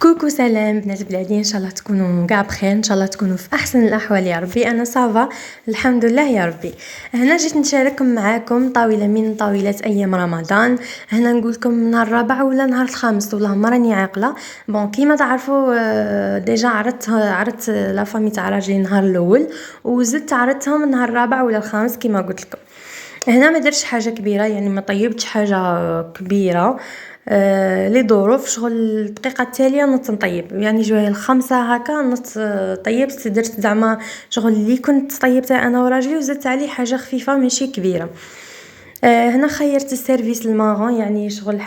كوكو سلام بنات بلادي، ان شاء الله تكونوا كاع بخير، ان شاء الله تكونوا في احسن الاحوال يا ربي. انا صافا الحمد لله يا ربي. هنا جيت نشارك معاكم طاوله من طاولات ايام رمضان. هنا نقول لكم نهار الرابع ولا نهار الخامس، والله ما راني عاقله. بون كيما تعرفوا ديجا عرضت لا فامي تاع راجلي النهار الاول، وزدت عرضتهم النهار الرابع ولا الخامس كيما قلت لكم. هنا ما درتش حاجه كبيره، يعني ما طيبتش حاجه كبيره. لي ظروف شغل الدقيقه التاليه نط نطيب، يعني جويه الخمسة هكا نط. طيبت درت زعما شغل اللي كنت طيبته انا وراجلي، وزدت عليه حاجه خفيفه ماشي كبيره. هنا خيرت السيرفيس الماغون، يعني شغل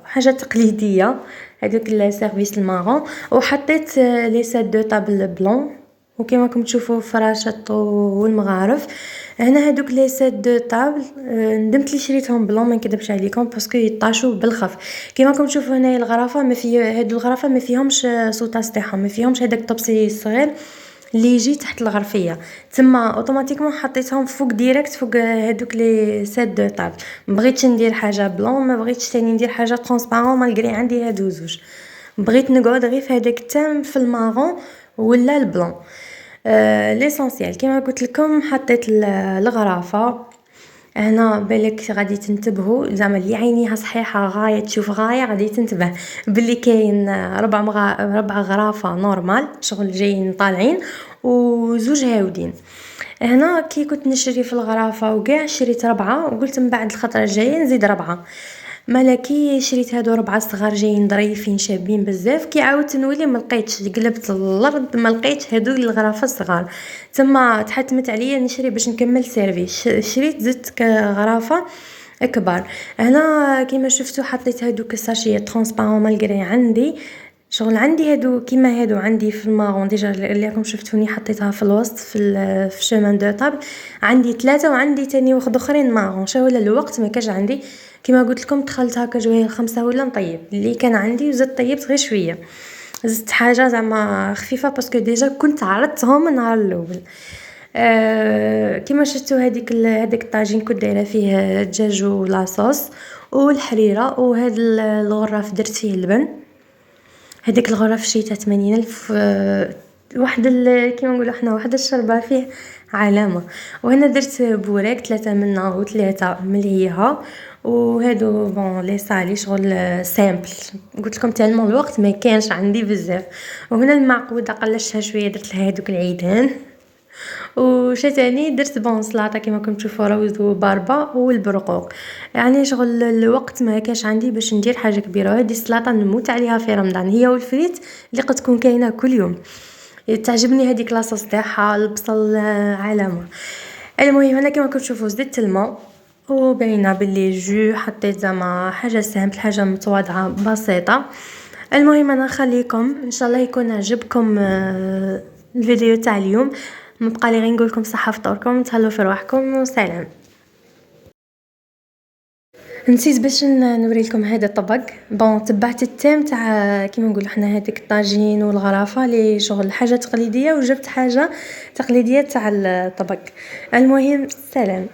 حاجه تقليديه، هذوك السيرفيس الماغون. وحطيت لي سيت دو طابل بلون، وكما راكم تشوفوا فراشة والمغارف. هنا هذوك لي سيت دو طابل ندمت لي شريتهم بلون، ما نكذبش عليكم، باسكو يطاشوا بالخف. كما راكم تشوفوا هنايا الغرفه ما في هادو الغرفه ما فيهمش سوطاس تاعهم، ما فيهمش هذاك الطبسي الصغير اللي يجي تحت الغرفيه. تما اوتوماتيكمون حطيتهم فوق ديريكت فوق هذوك لي سيت دو طابل. ما بغيتش ندير حاجه بلون، ما بغيتش ثاني ندير حاجه ترونسبارون، مالغري عندي هادو زوج. بغيت نقعد غير في هذاك التام في المارون ولا البلون. ليسونسيال كيما قلت لكم حطيت الغرافه. هنا بالك غادي تنتبهوا زعما اللي عينيها صحيحه غايه تشوف غايه غادي تنتبه باللي كاين ربع غرافه نورمال شغل جايين طالعين، وزوج هاودين. هنا كي كنت نشري في الغرافه وكاع شريت ربعه، وقلت من بعد الخطره الجايه نزيد ربعه. ملكي شريت هادو ربعه صغار جايين ظريفين شابين بزاف. كي عاودت نولي ما لقيتش، قلبت الارض ما لقيتش هادو الغرافه الصغار. تما تحتمت عليا نشري باش نكمل سيرفيس، شريت زدت غرافه اكبر. هنا كيما شفتوا حطيت هادوك الساشيه ترونسبارون، مالغري عندي شغل عندي هادو كيما هادو عندي في الماغون ديجا اللي راكم شفتوني حطيتها في الوسط في شومان دو طابل. عندي 3 وعندي تاني واحد اخرين ماغون، شا ولا الوقت ما كاش عندي. كيما قلت لكم دخلت هكا جويه الخمسة ولا نطيب اللي كان عندي، وزدت طيبت غير شويه. زدت حاجه زعما خفيفه باسكو ديجا كنت عرضتهم النهار الاول. كيما شفتوا هذاك الطاجين كنت دايره فيه الدجاج ولاصوص والحريره، وهذا الغراف درت فيه اللبن. هذيك الغرف شريتها 80,000. واحد كيما نقولوا حنا واحد الشربه فيه علامه. وهنا درت بوراك 3 منه و3 مليها، وهادو بون لي صالي شغل سامبل. قلت لكم تالمون الوقت ما كانش عندي بزاف. وهنا المعقوده قلشتها شويه درت لها هذوك العيدان. وشا تاني درت بون سلطه كيما كنتم تشوفوا روز وباربا والبرقوق. يعني شغل الوقت ما كاش عندي باش ندير حاجه كبيره. هذه السلطه نموت عليها في رمضان، هي والفريت اللي قد تكون كاينه كل يوم. تعجبني هذيك لاصوص تاعها البصل علامه. المهم انا كيما كتشوفوا زدت الماء، وباينه باللي جو حطيت زعما حاجه سامبل حاجه متواضعه بسيطه. المهم انا نخليكم ان شاء الله يكون عجبكم الفيديو تاع اليوم. مبقى لي غير نقول لكم صحه فطوركم، تهلاو في رواحكم وسلام. نسيت باش نوري لكم هذا الطبق. بون تبعت التيم تاع كيما نقولوا حنا هذيك الطاجين والغرافه لي شغل حاجه تقليديه، وجبت حاجه تقليديه تاع الطبق. المهم سلام.